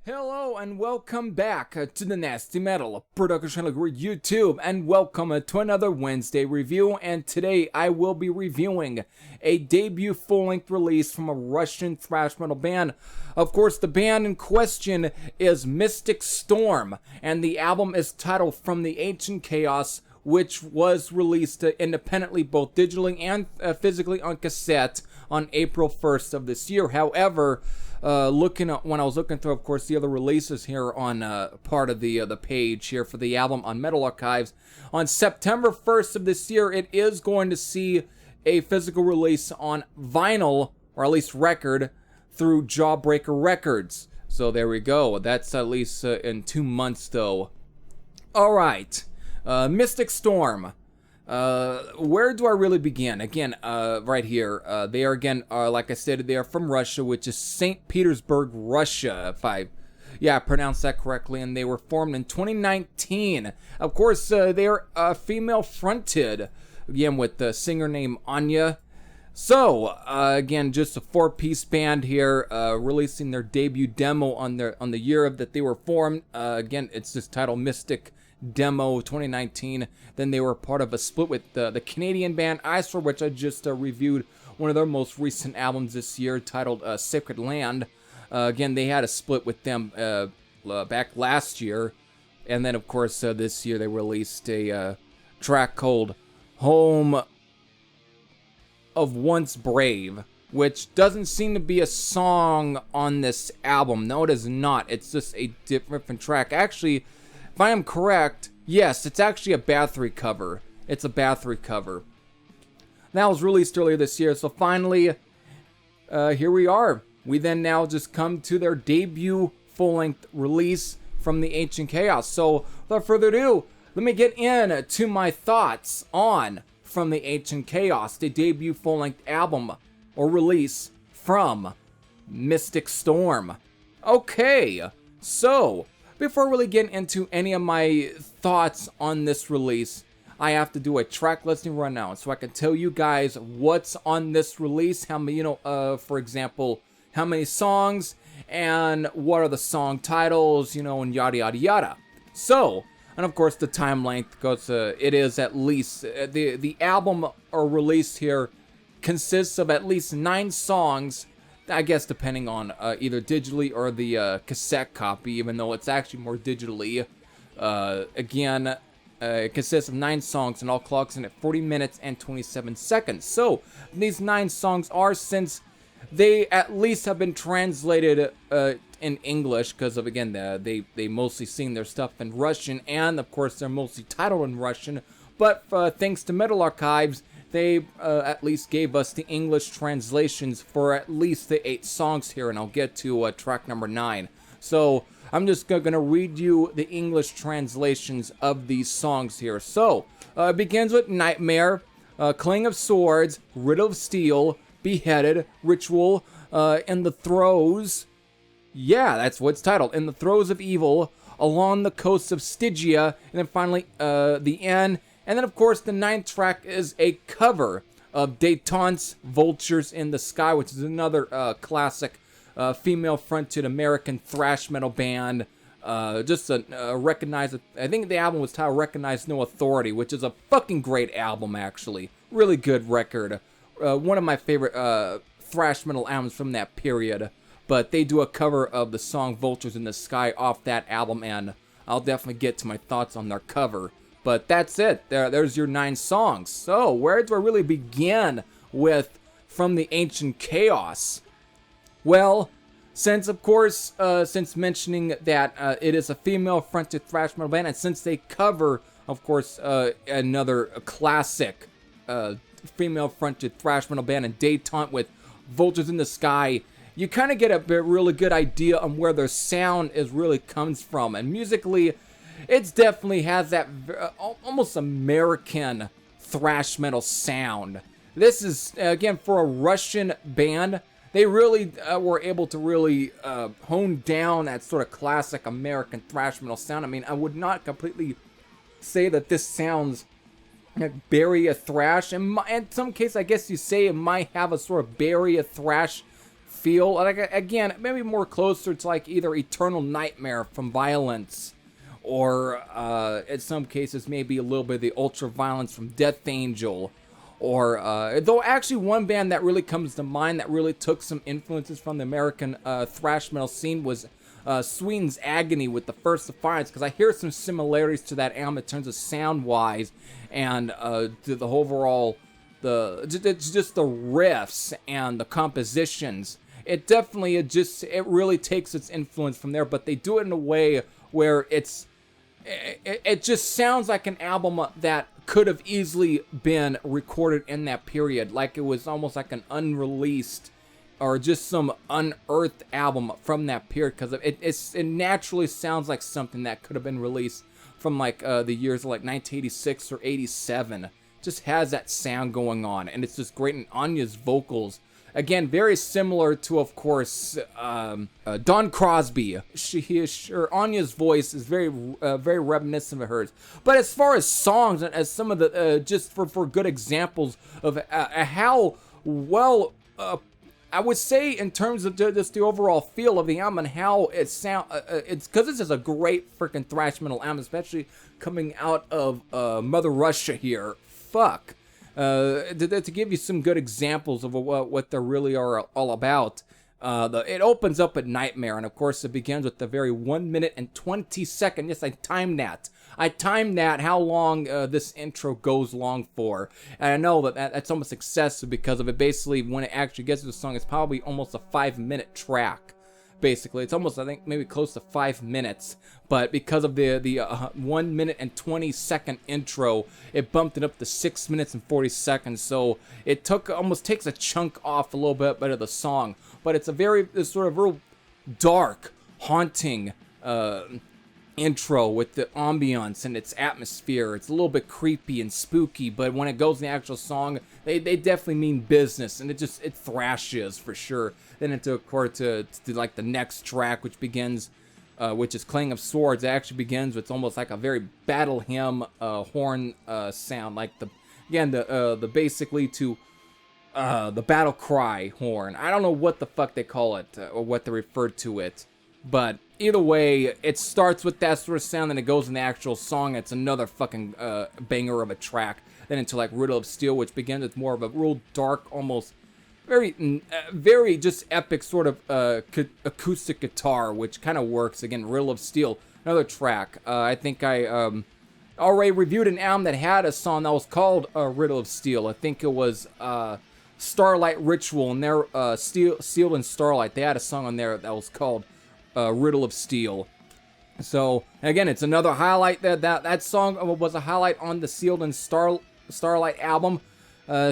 Hello and welcome back to the Nasty Metal Production channel here at YouTube, and welcome to another Wednesday review. And today I will be reviewing a debut full-length release from a Russian thrash metal band. Of course, the band in question is Mystic Storm, and the album is titled From the Ancient Chaos, which was released independently both digitally and physically on cassette on April 1st of this year. However, when I was looking through, of course, the other releases here on part of the page here for the album on Metal Archives, on September 1st of this year, it is going to see a physical release on vinyl, or at least record, through Jawbreaker Records. So there we go. That's at least in 2 months, though. All right, Mystic Storm. Where do I really begin? Again, right here. They are, again, like I said, they are from Russia, which is St. Petersburg, Russia, if I pronounced that correctly, and they were formed in 2019. Of course, they are female-fronted, again, with the singer named Anya. So, again, just a 4-piece band here, releasing their debut demo on the year that they were formed. Again, it's just titled Mystic Demo 2019. Then they were part of a split with the Canadian band Iceland, which I just reviewed one of their most recent albums this year, titled Sacred Land. Again, they had a split with them back last year, and then of course this year they released a track called Home of Once Brave, which doesn't seem to be a song on this album. No, it is not. It's just a different track. Actually, if I am correct, yes, it's actually a Bathory cover. It's a Bathory cover. That was released earlier this year, so finally, here we are. We then now just come to their debut full-length release From the Ancient Chaos. So, without further ado, let me get into my thoughts on From the Ancient Chaos, the debut full-length album or release from Mystic Storm. Okay, so before really getting into any of my thoughts on this release, I have to do a track listing rundown so I can tell you guys what's on this release, how many, for example, how many songs, and what are the song titles, and yada yada yada. So, and of course the time length, because it is at least, the album or release here consists of at least 9 songs, I guess, depending on either digitally or the cassette copy, even though it's actually more digitally. Again, it consists of 9 songs and all clocks in at 40 minutes and 27 seconds. So, these 9 songs are, since they at least have been translated in English, because of, again, they mostly sing their stuff in Russian, and of course they're mostly titled in Russian, but thanks to Metal Archives, they at least gave us the English translations for at least the 8 songs here, and I'll get to track number 9. So, I'm just going to read you the English translations of these songs here. So, it begins with Nightmare, Clang of Swords, Riddle of Steel, Beheaded, Ritual, In the Throes, that's what it's titled, In the Throes of Evil, Along the Coasts of Stygia, and then finally, The End. And then, of course, the 9th track is a cover of Détente's Vultures in the Sky, which is another classic female-fronted American thrash metal band. Just a recognized, I think the album was titled Recognize No Authority, which is a fucking great album, actually. Really good record. One of my favorite thrash metal albums from that period. But they do a cover of the song Vultures in the Sky off that album, and I'll definitely get to my thoughts on their cover. But that's it. There's your 9 songs. So, where do I really begin with From the Ancient Chaos? Well, since, of course, since mentioning that it is a female-fronted thrash metal band, and since they cover, of course, another classic female-fronted thrash metal band in Détente with Vultures in the Sky, you kind of get a really good idea on where their sound really comes from. And musically, it definitely has that almost American thrash metal sound. This is, again, for a Russian band, they really were able to really hone down that sort of classic American thrash metal sound. I mean, I would not completely say that this sounds like Barrier thrash. In some case, I guess you say it might have a sort of Barrier thrash feel. Like, again, maybe more closer to like either Eternal Nightmare from Violence, or in some cases maybe a little bit of the Ultra Violence from Death Angel. Or, though actually one band that really comes to mind that really took some influences from the American thrash metal scene was Sweden's Agony with The First Defiance, because I hear some similarities to that album in terms of sound-wise, and to the overall, just the riffs and the compositions. It definitely, it really takes its influence from there, but they do it in a way where it just sounds like an album that could have easily been recorded in that period, like it was almost like an unreleased or just some unearthed album from that period, because it naturally sounds like something that could have been released from like the years of like 1986 or 87. Just has that sound going on, and it's just great. And Anya's vocals, again, very similar to, of course, Dawn Crosby. Anya's voice is very reminiscent of hers. But as far as songs, and as some of the, just for good examples of how well, I would say in terms of just the overall feel of the album and how it sound, it's because this is a great freaking thrash metal album, especially coming out of Mother Russia here. Fuck. To give you some good examples of what they really are all about, it opens up at Nightmare, and of course it begins with the very 1 minute and 20 second. Yes, I timed that. How long this intro goes long for. And I know that's almost excessive because of it. Basically, when it actually gets to the song, it's probably almost a 5-minute track. Basically, it's almost, I think, maybe close to 5 minutes, but because of the 1 minute and 20 second intro, it bumped it up to 6 minutes and 40 seconds. So it almost takes a chunk off a little bit of the song, but it's it's sort of real dark, haunting intro with the ambiance and its atmosphere. It's a little bit creepy and spooky, but when it goes in the actual song, they definitely mean business, and it thrashes for sure. Then into, of course, to like the next track, which begins, which is Clang of Swords. It actually begins with almost like a very battle hymn horn sound, like the basically to the battle cry horn. I don't know what the fuck they call it or what they refer to it, but either way, it starts with that sort of sound, and it goes in the actual song. It's another fucking banger of a track. Then into like Riddle of Steel, which begins with more of a real dark, almost very just epic sort of acoustic guitar, which kind of works. Again, Riddle of Steel, another track. I think I already reviewed an album that had a song that was called Riddle of Steel. I think it was Starlight Ritual, and their Steel and Starlight. They had a song on there that was called Riddle of Steel. So again, it's another highlight. That song was a highlight on the Sealed and Starlight album.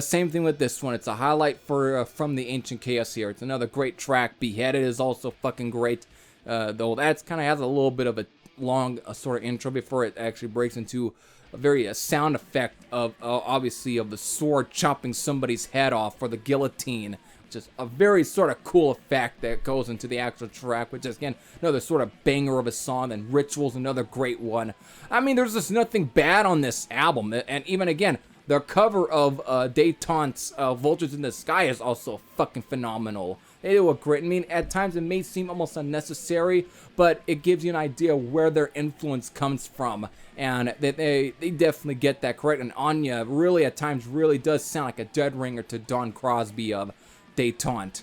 Same thing with this one. It's a highlight from the Ancient Chaos here. It's another great track. Beheaded is also fucking great. Though that's kind of has a little bit of a long sort of intro before it actually breaks into a very sound effect of obviously of the sword chopping somebody's head off, or the guillotine. Just a very sort of cool effect that goes into the actual track, which is, again, another sort of banger of a song. And Ritual's another great one. I mean, there's just nothing bad on this album. And even, again, their cover of Détente's Vultures in the Sky is also fucking phenomenal. They do a great, I mean, at times it may seem almost unnecessary, but it gives you an idea where their influence comes from. And they definitely get that correct. And Anya really, at times, really does sound like a dead ringer to Dawn Crosby of Détente.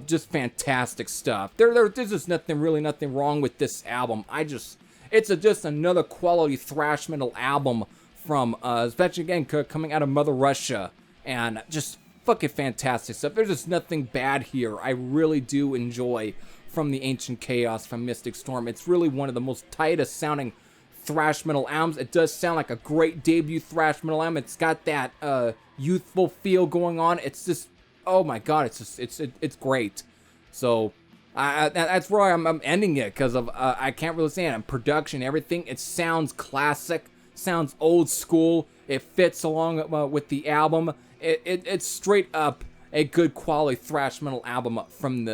Just fantastic stuff. There's just nothing wrong with this album. It's just another quality thrash metal album from, especially again, coming out of Mother Russia, and just fucking fantastic stuff. There's just nothing bad here. I really do enjoy from the Ancient Chaos, from Mystic Storm. It's really one of the most tightest sounding thrash metal albums. It does sound like a great debut thrash metal album. It's got that youthful feel going on. It's just, oh my god, it's great. So that's where I'm ending it, because of I can't really say it. Production, everything, it sounds classic, sounds old school. It fits along with the album. It's straight up a good quality thrash metal album from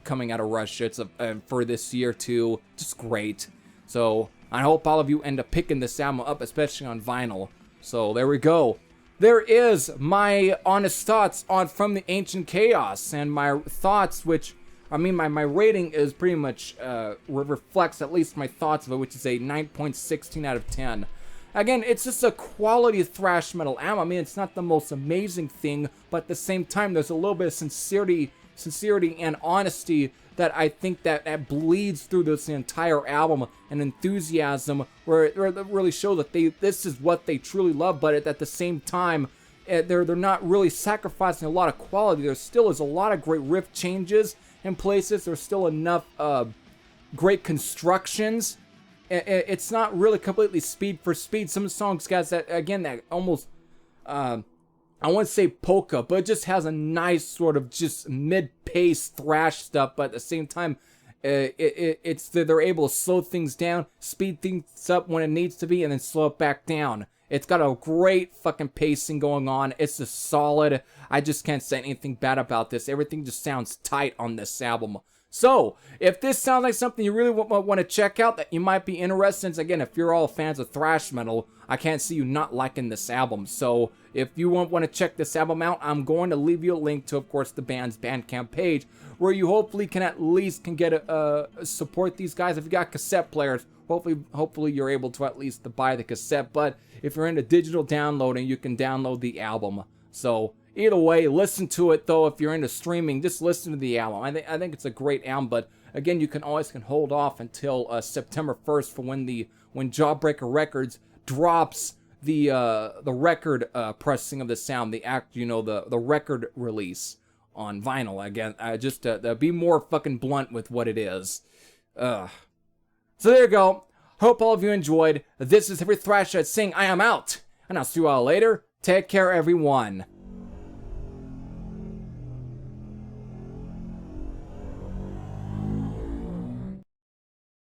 coming out of Russia. It's for this year too, just great. So I hope all of you end up picking this album up, especially on vinyl. So there we go. there is my honest thoughts on From the Ancient Chaos, and my thoughts, which, I mean, my rating is pretty much, reflects at least my thoughts of it, which is a 9.16 out of 10. Again, it's just a quality thrash metal album. I mean, it's not the most amazing thing, but at the same time, there's a little bit of sincerity and honesty that I think that bleeds through this entire album, and enthusiasm where it really shows that this is what they truly love, but at the same time, they're not really sacrificing a lot of quality. There still is a lot of great riff changes in places. There's still enough great constructions. It's not really completely speed for speed. Some songs, guys, that again, that almost, I wouldn't say polka, but it just has a nice sort of just mid-pace thrash stuff, but at the same time, it's they're able to slow things down, speed things up when it needs to be, and then slow it back down. It's got a great fucking pacing going on. It's just solid. I just can't say anything bad about this. Everything just sounds tight on this album. So, if this sounds like something you really want to check out, that you might be interested in, again, if you're all fans of thrash metal, I can't see you not liking this album. So, if you want to check this album out, I'm going to leave you a link to, of course, the band's Bandcamp page, where you hopefully can at least get support these guys. If you got cassette players, hopefully you're able to at least buy the cassette. But if you're into digital downloading, you can download the album. So, either way, listen to it, though. If you're into streaming, just listen to the album. I think it's a great album, but again, you can always hold off until September 1st for when Jawbreaker Records drops the record pressing of the sound, the record release on vinyl. Again, just to be more fucking blunt with what it is. So there you go. Hope all of you enjoyed. This is every Thrasher saying I am out, and I'll see you all later. Take care, everyone.